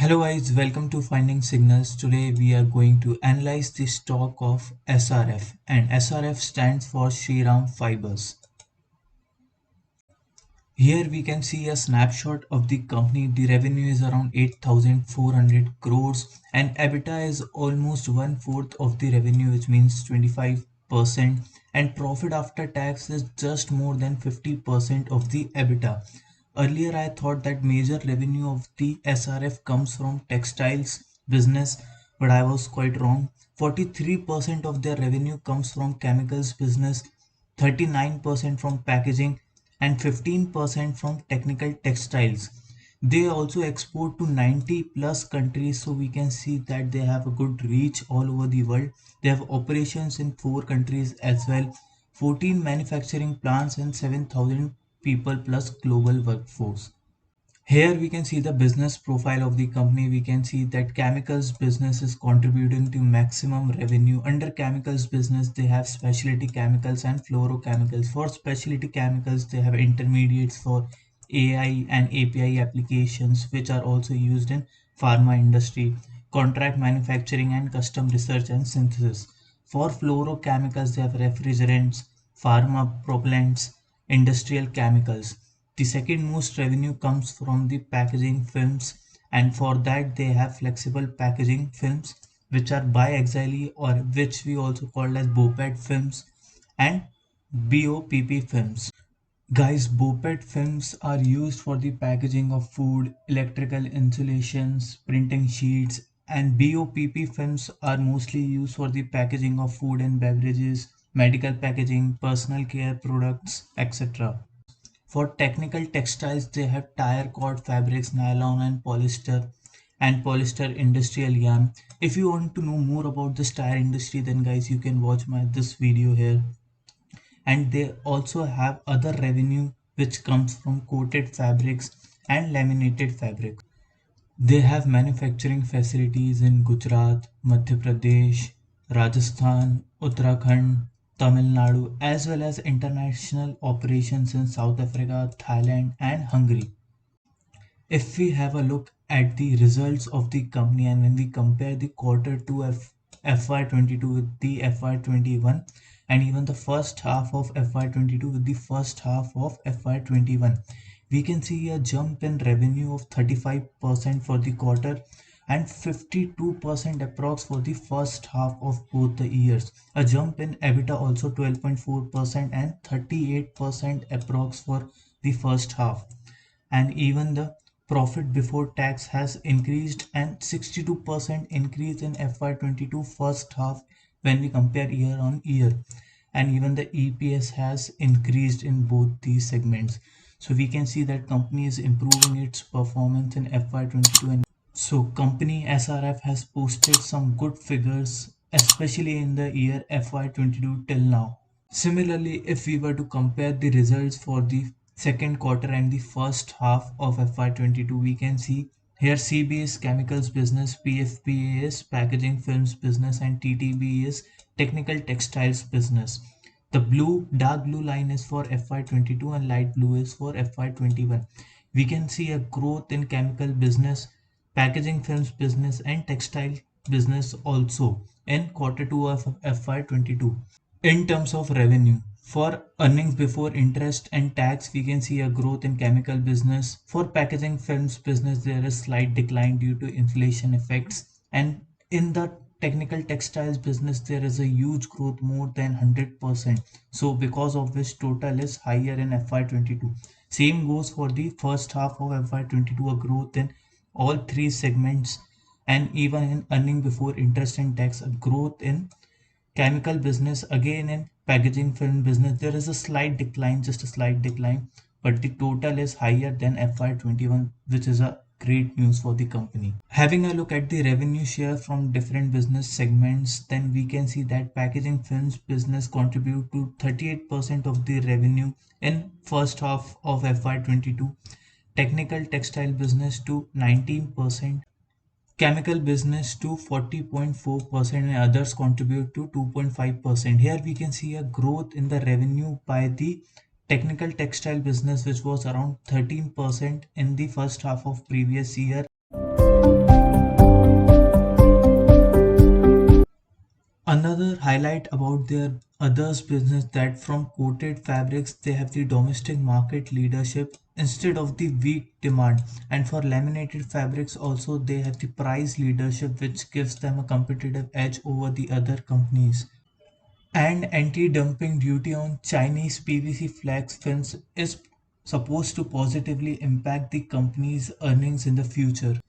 Hello guys, welcome to Finding Signals. Today we are going to analyze the stock of SRF, and SRF stands for Shriram Fibers. Here we can see a snapshot of the company. The revenue is around 8,400 crores and EBITDA is almost one fourth of the revenue, which means 25%, and profit after tax is just more than 50% of the EBITDA. Earlier I thought that major revenue of the SRF comes from textiles business, but I was quite wrong. 43% of their revenue comes from chemicals business, 39% from packaging, and 15% from technical textiles. They also export to 90 plus countries, so we can see that they have a good reach all over the world. They have operations in 4 countries as well, 14 manufacturing plants, and 7,000 people plus global workforce. Here we can see the business profile of the company. We can see that chemicals business is contributing to maximum revenue. Under chemicals business, they have specialty chemicals and fluorochemicals. For specialty chemicals, they have intermediates for AI and API applications, which are also used in pharma industry, contract manufacturing, and custom research and synthesis. For fluorochemicals, they have refrigerants, pharma propellants, industrial chemicals. The second most revenue comes from the packaging films, and for that they have flexible packaging films, which are biaxially, or which we also call as BOPET films, and BOPP films. Guys, BOPET films are used for the packaging of food, electrical insulations, printing sheets, and BOPP films are mostly used for the packaging of food and beverages, medical packaging, personal care products, etc. For technical textiles, they have tire cord fabrics, nylon and polyester industrial yarn. If you want to know more about this tire industry, then guys, you can watch my this video here. And they also have other revenue which comes from coated fabrics and laminated fabric. They have manufacturing facilities in Gujarat, Madhya Pradesh, Rajasthan, Uttarakhand, Tamil Nadu, as well as international operations in South Africa, Thailand, and Hungary. If we have a look at the results of the company, and when we compare the quarter 2 of FY22 with the FY21, and even the first half of FY22 with the first half of FY21, we can see a jump in revenue of 35% for the quarter and 52% approx for the first half of both the years. A jump in EBITDA also 12.4% and 38% approx for the first half. And even the profit before tax has increased, and 62% increase in FY22 first half when we compare year on year. And even the EPS has increased in both these segments. So we can see that company is improving its performance in FY22. And so company SRF has posted some good figures, especially in the year FY22 till now. Similarly, if we were to compare the results for the second quarter and the first half of FY22, we can see here CB is chemicals business, PFPA is packaging films business, and TTB is technical textiles business. The dark blue line is for FY22 and light blue is for FY21. We can see a growth in chemical business, packaging films business, and textile business also in quarter 2 of FY22. In terms of revenue, for earnings before interest and tax, we can see a growth in chemical business. For packaging films business, there is slight decline due to inflation effects. And in the technical textiles business, there is a huge growth, more than 100%. So because of which total is higher in FY22. Same goes for the first half of FY22, a growth in all three segments, and even in earning before interest and tax, a growth in chemical business. Again, in packaging film business, there is a slight decline, just a slight decline, but the total is higher than FY21, which is a great news for the company. Having a look at the revenue share from different business segments, then we can see that packaging films business contribute to 38% of the revenue in first half of FY22, technical textile business to 19%, chemical business to 40.4%, and others contribute to 2.5%. Here we can see a growth in the revenue by the technical textile business, which was around 13% in the first half of previous year. Another highlight about their others business that from coated fabrics they have the domestic market leadership instead of the weak demand, and for laminated fabrics also they have the price leadership which gives them a competitive edge over the other companies. And anti-dumping duty on Chinese PVC flex films is supposed to positively impact the company's earnings in the future.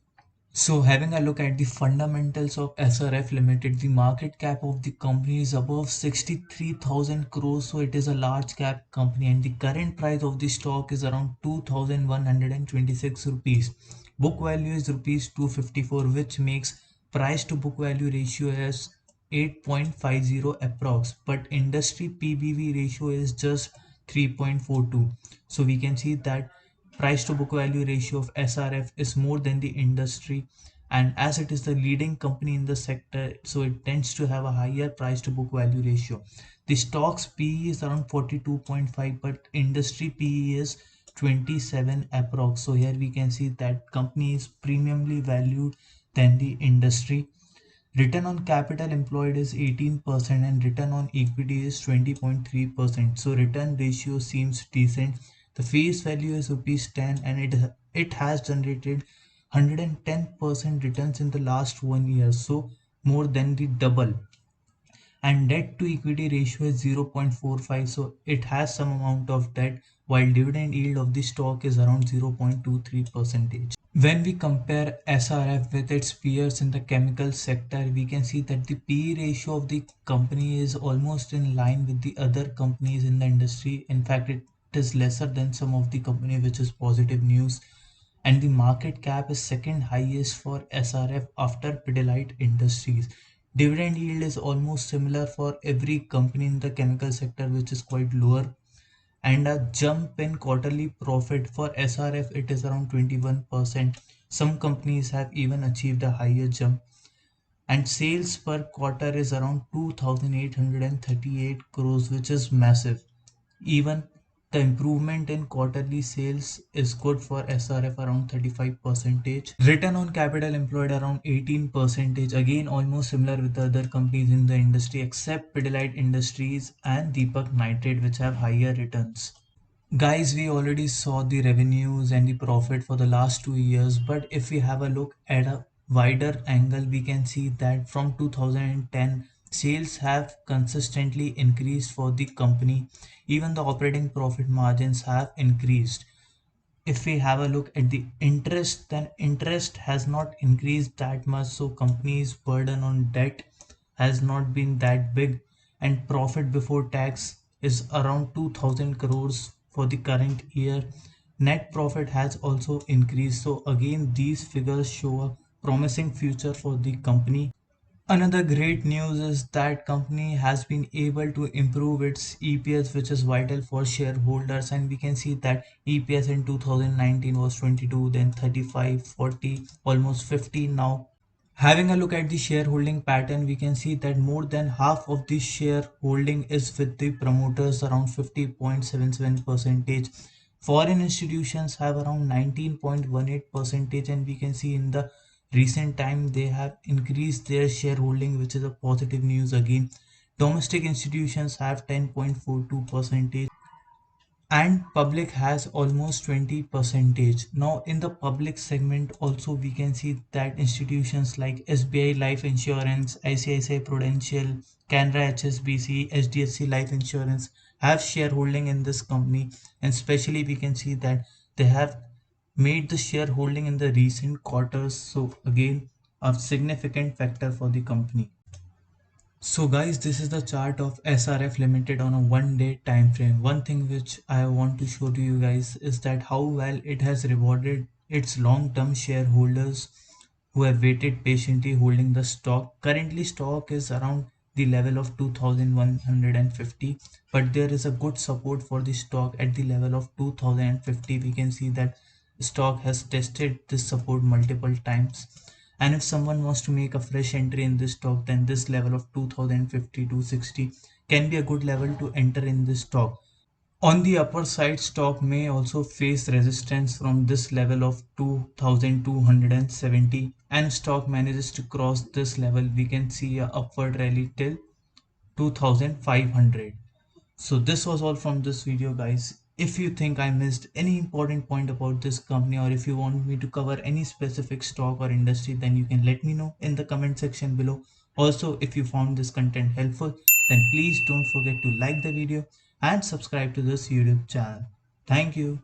So, having a look at the fundamentals of SRF Limited, the market cap of the company is above 63,000 crores, so it is a large cap company, and the current price of the stock is around 2,126 rupees. Book value is rupees 254, which makes price to book value ratio as 8.50 approx, but industry PBV ratio is just 3.42. So we can see that price to book value ratio of SRF is more than the industry, and as it is the leading company in the sector, so it tends to have a higher price to book value ratio. The stock's PE is around 42.5, but industry PE is 27 approx. So here we can see that company is premiumly valued than the industry. Return on capital employed is 18% and return on equity is 20.3%. So return ratio seems decent. The face value is rupees 10 and it has generated 110% returns in the last 1 year. So more than the double. And debt to equity ratio is 0.45, so it has some amount of debt, while dividend yield of the stock is around 0.23%. When we compare SRF with its peers in the chemical sector, we can see that the PE ratio of the company is almost in line with the other companies in the industry. In fact, it is lesser than some of the company, which is positive news. And the market cap is second highest for SRF after Pidilite Industries. Dividend yield is almost similar for every company in the chemical sector, which is quite lower, and a jump in quarterly profit for SRF it is around 21%. Some companies have even achieved a higher jump, and sales per quarter is around 2838 crores, which is massive. Even the improvement in quarterly sales is good for SRF around 35%. Return on capital employed around 18%. Again, almost similar with the other companies in the industry except Pidilite Industries and Deepak Nitrite, which have higher returns. Guys, we already saw the revenues and the profit for the last 2 years, but if we have a look at a wider angle, we can see that from 2010, sales have consistently increased for the company. Even the operating profit margins have increased. If we have a look at the interest, then interest has not increased that much, so company's burden on debt has not been that big, and profit before tax is around 2000 crores for the current year. Net profit has also increased, so again these figures show a promising future for the company. Another great news is that company has been able to improve its EPS, which is vital for shareholders, and we can see that EPS in 2019 was 22, then 35, 40, almost 50 now. Having a look at the shareholding pattern, we can see that more than half of the shareholding is with the promoters, around 50.77%. Foreign institutions have around 19.18%, and we can see in the recent time they have increased their shareholding, which is a positive news again. Domestic institutions have 10.42%, and public has almost 20 percentage. Now in the public segment also we can see that institutions like SBI Life Insurance, ICICI Prudential, Canara HSBC, HDFC Life Insurance have shareholding in this company, and especially we can see that they have made the shareholding in the recent quarters, so again a significant factor for the company. So guys, this is the chart of SRF Limited on a 1 day time frame. One thing which I want to show to you guys is that how well it has rewarded its long-term shareholders who have waited patiently holding the stock. Currently stock is around the level of 2150, but there is a good support for the stock at the level of 2050. We can see that stock has tested this support multiple times, and if someone wants to make a fresh entry in this stock, then this level of 2050 to 60 can be a good level to enter in this stock. On the upper side, stock may also face resistance from this level of 2270, and stock manages to cross this level, we can see a upward rally till 2500. So this was all from this video, guys. If you think I missed any important point about this company, or if you want me to cover any specific stock or industry, then you can let me know in the comment section below. Also, if you found this content helpful, then please don't forget to like the video and subscribe to this YouTube channel. Thank you.